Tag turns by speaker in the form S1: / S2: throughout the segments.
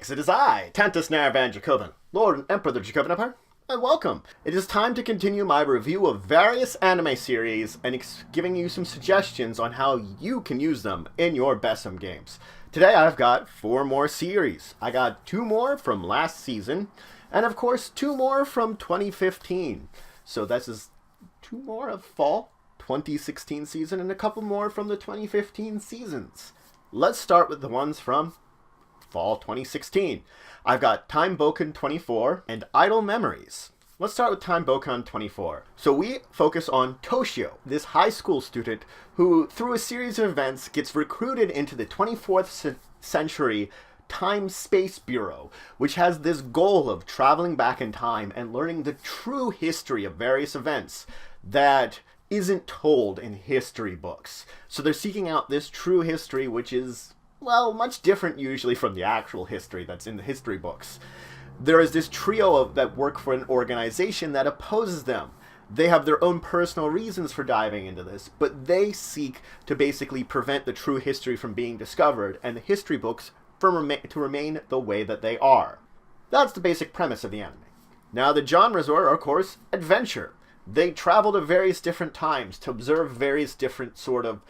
S1: Greetings, it is I, Tantus Van Dracovin, Lord and Emperor of the Dracovin Empire, and welcome. It is time to continue my review of various anime series and giving you some suggestions on how you can use them in your BESM games. Today I've got 4 more series. I got 2 more from last season, and of course 2 more from 2015. So this is 2 more of fall 2016 season and a couple more from the 2015 seasons. Let's start with the ones from fall 2016. I've got Time Bokan 24 and Idle Memories. Let's start with Time Bokan 24. So we focus on Toshio, this high school student who, through a series of events, gets recruited into the 24th century Time-Space Bureau, which has this goal of traveling back in time and learning the true history of various events that isn't told in history books. So they're seeking out this true history, which is, well, much different usually from the actual history that's in the history books. There is this trio that work for an organization that opposes them. They have their own personal reasons for diving into this, but they seek to basically prevent the true history from being discovered and the history books to remain the way that they are. That's the basic premise of the anime. Now the genres are, of course, adventure. They travel to various different times to observe various different sort of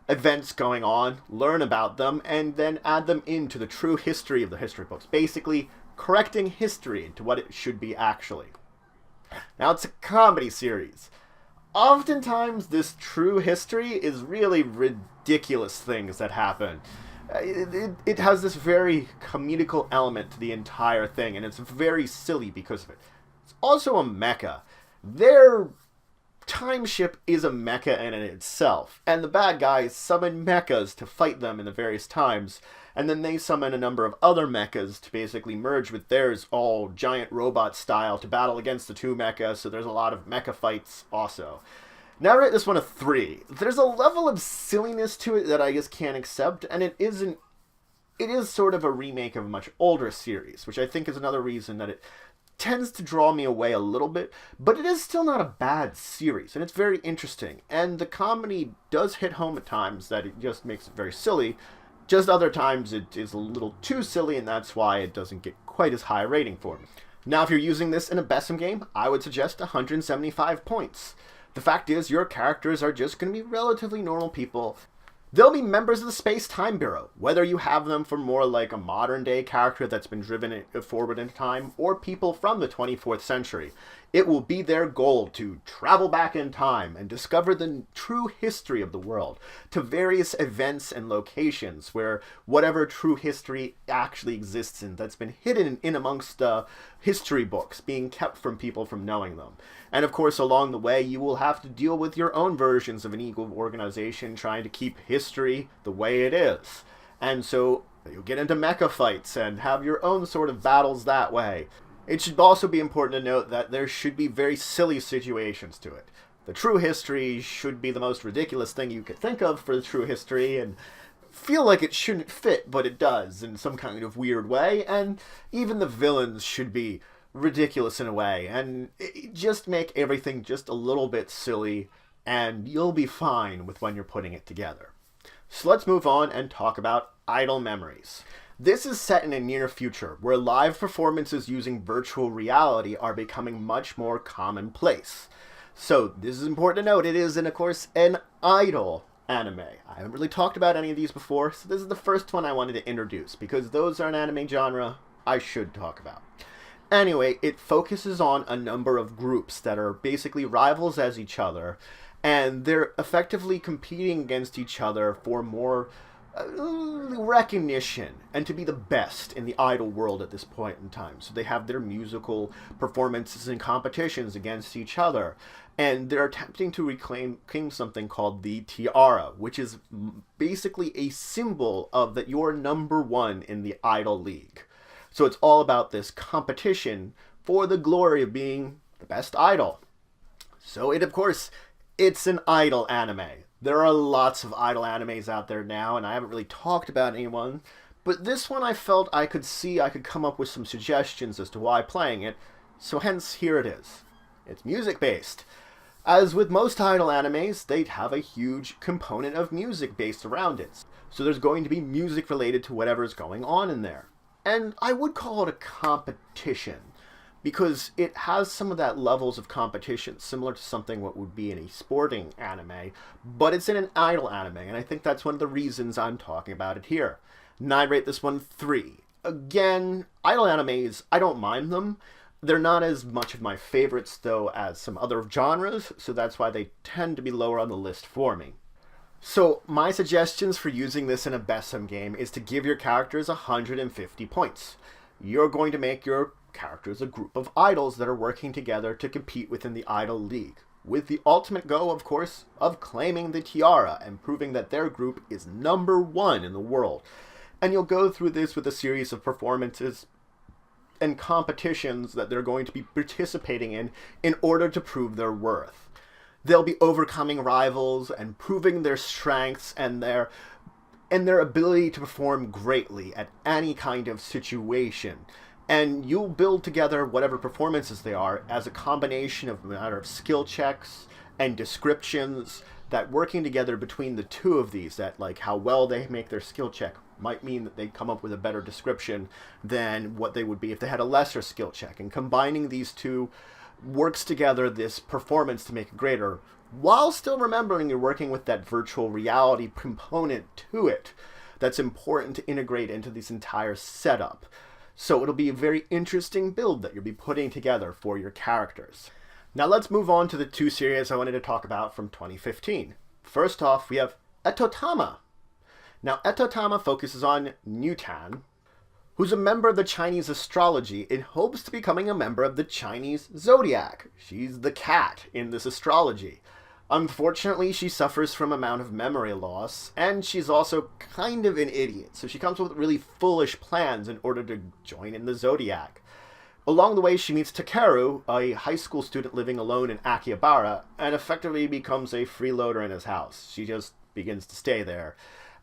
S1: events going on, learn about them, and then add them into the true history of the history books. Basically, correcting history into what it should be actually. Now, it's a comedy series. Oftentimes, this true history is really ridiculous things that happen. It has this very comedical element to the entire thing, and it's very silly because of it. It's also a mecha. Their time ship is a mecha in itself, and the bad guys summon mechas to fight them in the various times, and then they summon a number of other mechas to basically merge with theirs, all giant robot style, to battle against the 2 mechas, so there's a lot of mecha fights also. Now I rate this one a 3. There's a level of silliness to it that I just can't accept, and it is sort of a remake of a much older series, which I think is another reason that it tends to draw me away a little bit, but it is still not a bad series, and it's very interesting, and the comedy does hit home at times that it just makes it very silly. Just other times it is a little too silly, and that's why it doesn't get quite as high a rating for me. Now, if you're using this in a BESM game, I would suggest 175 points. The fact is, your characters are just going to be relatively normal people. They'll be members of the Space-Time Bureau, whether you have them for more like a modern-day character that's been driven forward in time, or people from the 24th century. It will be their goal to travel back in time and discover the true history of the world to various events and locations where whatever true history actually exists in that's been hidden in amongst the history books, being kept from people from knowing them. And of course, along the way, you will have to deal with your own versions of an evil organization trying to keep history the way it is. And so you'll get into mecha fights and have your own sort of battles that way. It should also be important to note that there should be very silly situations to it. The true history should be the most ridiculous thing you could think of for the true history, and feel like it shouldn't fit, but it does in some kind of weird way, and even the villains should be ridiculous in a way, and just make everything just a little bit silly, and you'll be fine with when you're putting it together. So let's move on and talk about Idle Memories. This is set in a near future, where live performances using virtual reality are becoming much more commonplace. So this is important to note, it is, of course, an idol anime. I haven't really talked about any of these before, so this is the first one I wanted to introduce, because those are an anime genre I should talk about. Anyway, it focuses on a number of groups that are basically rivals as each other, and they're effectively competing against each other for more recognition and to be the best in the idol world at this point in time. So they have their musical performances and competitions against each other, and they're attempting to reclaim something called the tiara, which is basically a symbol of that you're number 1 in the idol league. So it's all about this competition for the glory of being the best idol. So of course, it's an idol anime. There are lots of idol animes out there now, and I haven't really talked about anyone, but this one I felt I could come up with some suggestions as to why playing it, so hence here it is. It's music-based. As with most idol animes, they have a huge component of music based around it, so there's going to be music related to whatever's going on in there. And I would call it a competition, because it has some of that levels of competition similar to something what would be in a sporting anime, but it's in an idol anime, and I think that's one of the reasons I'm talking about it here. And I rate this one 3. Again, idol animes, I don't mind them. They're not as much of my favorites, though, as some other genres, so that's why they tend to be lower on the list for me. So, my suggestions for using this in a BESM game is to give your characters 150 points. You're going to make your characters a group of idols that are working together to compete within the idol league, with the ultimate goal, of course, of claiming the tiara and proving that their group is #1 in the world. And you'll go through this with a series of performances and competitions that they're going to be participating in order to prove their worth. They'll be overcoming rivals and proving their strengths and their ability to perform greatly at any kind of situation. And you'll build together whatever performances they are as a combination of a matter of skill checks and descriptions that working together between the two of these, that like how well they make their skill check might mean that they come up with a better description than what they would be if they had a lesser skill check. And combining these two works together this performance to make it greater, while still remembering you're working with that virtual reality component to it that's important to integrate into this entire setup. So it'll be a very interesting build that you'll be putting together for your characters. Now let's move on to the 2 series I wanted to talk about from 2015. First off, we have Etotama. Now Etotama focuses on Nutan, who's a member of the Chinese astrology in hopes to becoming a member of the Chinese zodiac. She's the cat in this astrology. Unfortunately, she suffers from an amount of memory loss, and she's also kind of an idiot, so she comes up with really foolish plans in order to join in the zodiac. Along the way, she meets Takeru, a high school student living alone in Akihabara, and effectively becomes a freeloader in his house. She just begins to stay there.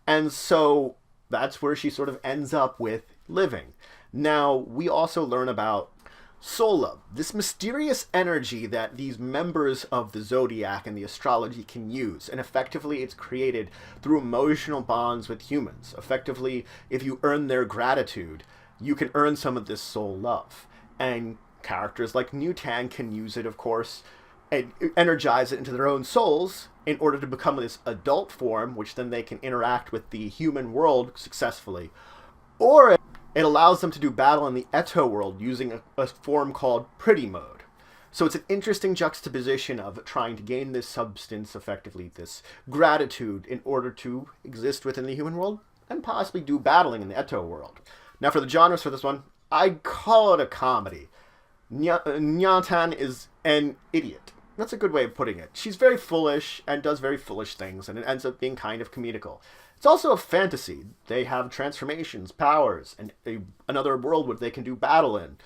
S1: And so that's where she sort of ends up with living. Now, we also learn about soul love, this mysterious energy that these members of the zodiac and the astrology can use, and effectively it's created through emotional bonds with humans. Effectively, if you earn their gratitude, you can earn some of this soul love. And characters like Nutan can use it, of course, and energize it into their own souls in order to become this adult form, which then they can interact with the human world successfully. Or it allows them to do battle in the Eto world using a form called pretty mode. So it's an interesting juxtaposition of trying to gain this substance, effectively this gratitude, in order to exist within the human world and possibly do battling in the Eto world. Now for the genres for this one, I'd call it a comedy. Nyantan is an idiot. That's a good way of putting it. She's very foolish and does very foolish things, and it ends up being kind of comedical. It's also a fantasy. They have transformations, powers, and another world where they can do battle in.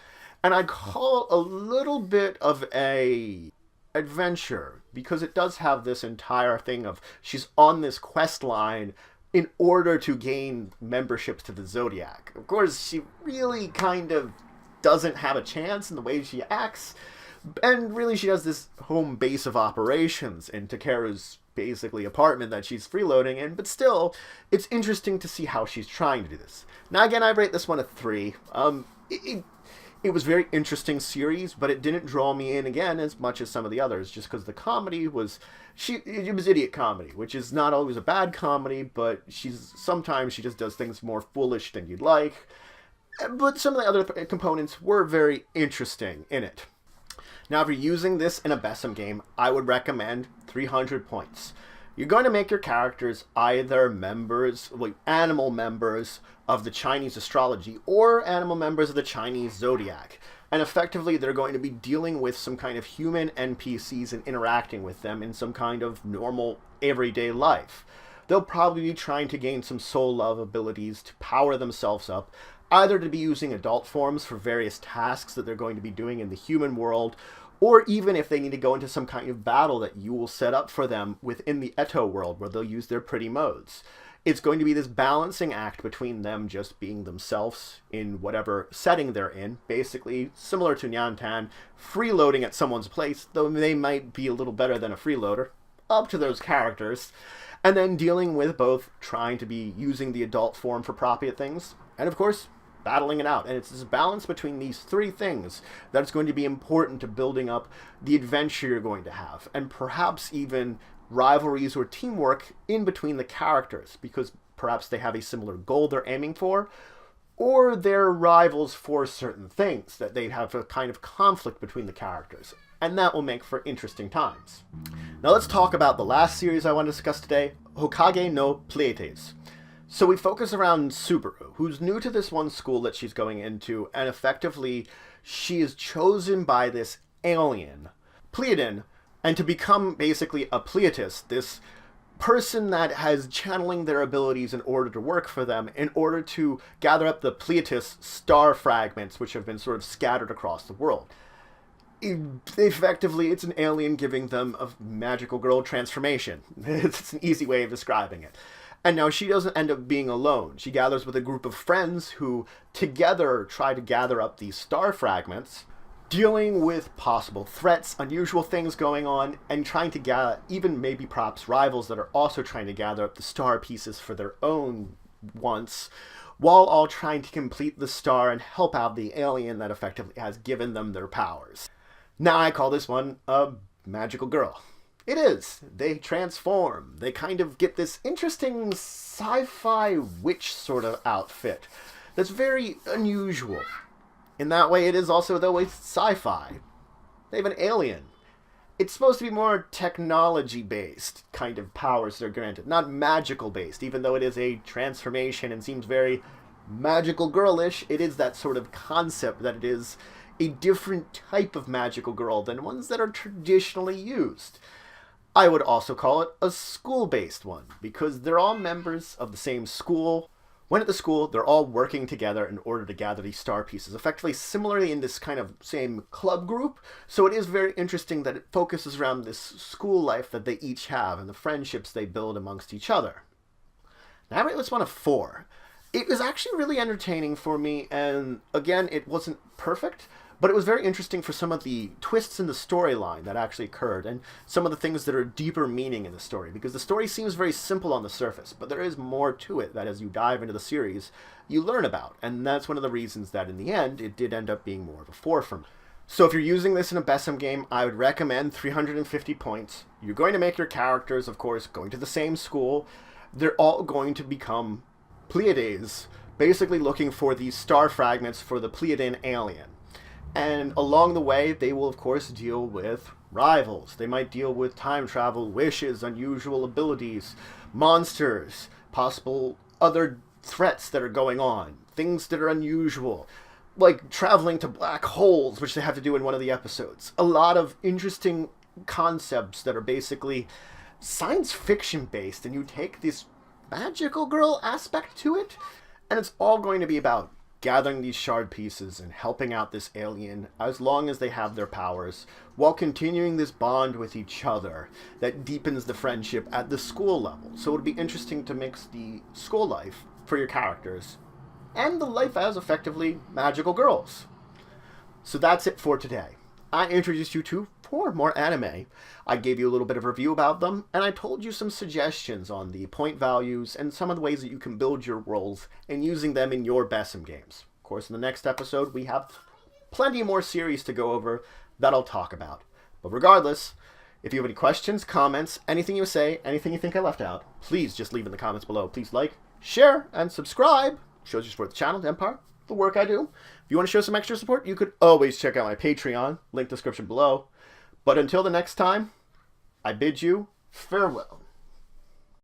S1: And I call it a little bit of a adventure, because it does have this entire thing of she's on this quest line in order to gain membership to the Zodiac. Of course, she really kind of doesn't have a chance in the way she acts, and really she has this home base of operations in Takeru's basically apartment that she's freeloading in, but still, it's interesting to see how she's trying to do this. Now again, I rate this one a 3. It was a very interesting series, but it didn't draw me in again as much as some of the others, just because the comedy was, it was idiot comedy, which is not always a bad comedy, but sometimes she just does things more foolish than you'd like. But some of the other components were very interesting in it. Now, if you're using this in a BESM game, I would recommend 300 points. You're going to make your characters either animal members of the Chinese astrology or animal members of the Chinese zodiac. And effectively, they're going to be dealing with some kind of human NPCs and interacting with them in some kind of normal, everyday life. They'll probably be trying to gain some soul love abilities to power themselves up, either to be using adult forms for various tasks that they're going to be doing in the human world, or even if they need to go into some kind of battle that you will set up for them within the Eto world, where they'll use their pretty modes. It's going to be this balancing act between them just being themselves in whatever setting they're in, basically similar to Nyantan, freeloading at someone's place, though they might be a little better than a freeloader, up to those characters, and then dealing with both trying to be using the adult form for appropriate things, and of course, battling it out. And it's this balance between these three things that's going to be important to building up the adventure you're going to have, and perhaps even rivalries or teamwork in between the characters, because perhaps they have a similar goal they're aiming for, or they're rivals for certain things, that they have a kind of conflict between the characters. And that will make for interesting times. Now let's talk about the last series I want to discuss today, Houkago no Pleiades. So we focus around Subaru, who's new to this one school that she's going into, and effectively she is chosen by this alien, Pleiadian, and to become basically a Pleiades, this person that has channeling their abilities in order to work for them, in order to gather up the Pleiades star fragments which have been sort of scattered across the world. Effectively, it's an alien giving them a magical girl transformation. It's an easy way of describing it. And now she doesn't end up being alone. She gathers with a group of friends who together try to gather up these star fragments, dealing with possible threats, unusual things going on, and trying to gather, even maybe perhaps rivals that are also trying to gather up the star pieces for their own wants, while all trying to complete the star and help out the alien that effectively has given them their powers. Now I call this one a magical girl. It is. They transform. They kind of get this interesting sci-fi witch sort of outfit that's very unusual. In that way, it is also, though, it's sci-fi. They have an alien. It's supposed to be more technology-based kind of powers they're granted, not magical-based. Even though it is a transformation and seems very magical girlish, it is that sort of concept that it is a different type of magical girl than ones that are traditionally used. I would also call it a school-based one, because they're all members of the same school. When at the school, they're all working together in order to gather these star pieces, effectively similarly in this kind of same club group. So it is very interesting that it focuses around this school life that they each have and the friendships they build amongst each other. Now I rate this one a 4. It was actually really entertaining for me, and again, it wasn't perfect, but it was very interesting for some of the twists in the storyline that actually occurred, and some of the things that are deeper meaning in the story, because the story seems very simple on the surface, but there is more to it that as you dive into the series, you learn about, and that's one of the reasons that in the end, it did end up being more of a 4 for me. So if you're using this in a BESM game, I would recommend 350 points. You're going to make your characters, of course, going to the same school. They're all going to become Pleiades, basically looking for these star fragments for the Pleiadian alien. And along the way, they will, of course, deal with rivals. They might deal with time travel, wishes, unusual abilities, monsters, possible other threats that are going on, things that are unusual, like traveling to black holes, which they have to do in one of the episodes. A lot of interesting concepts that are basically science fiction based, and you take this magical girl aspect to it, and it's all going to be about gathering these shard pieces and helping out this alien as long as they have their powers, while continuing this bond with each other that deepens the friendship at the school level. So it would be interesting to mix the school life for your characters and the life as effectively magical girls. So that's it for today. I introduced you to 4 more anime. I gave you a little bit of a review about them, and I told you some suggestions on the point values and some of the ways that you can build your roles and using them in your BESM games. Of course, in the next episode, we have plenty more series to go over that I'll talk about. But regardless, if you have any questions, comments, anything you say, anything you think I left out, please just leave in the comments below. Please like, share, and subscribe. Shows you support the channel, the Empire, the work I do. If you want to show some extra support, you could always check out my Patreon, link description below. But until the next time, I bid you farewell.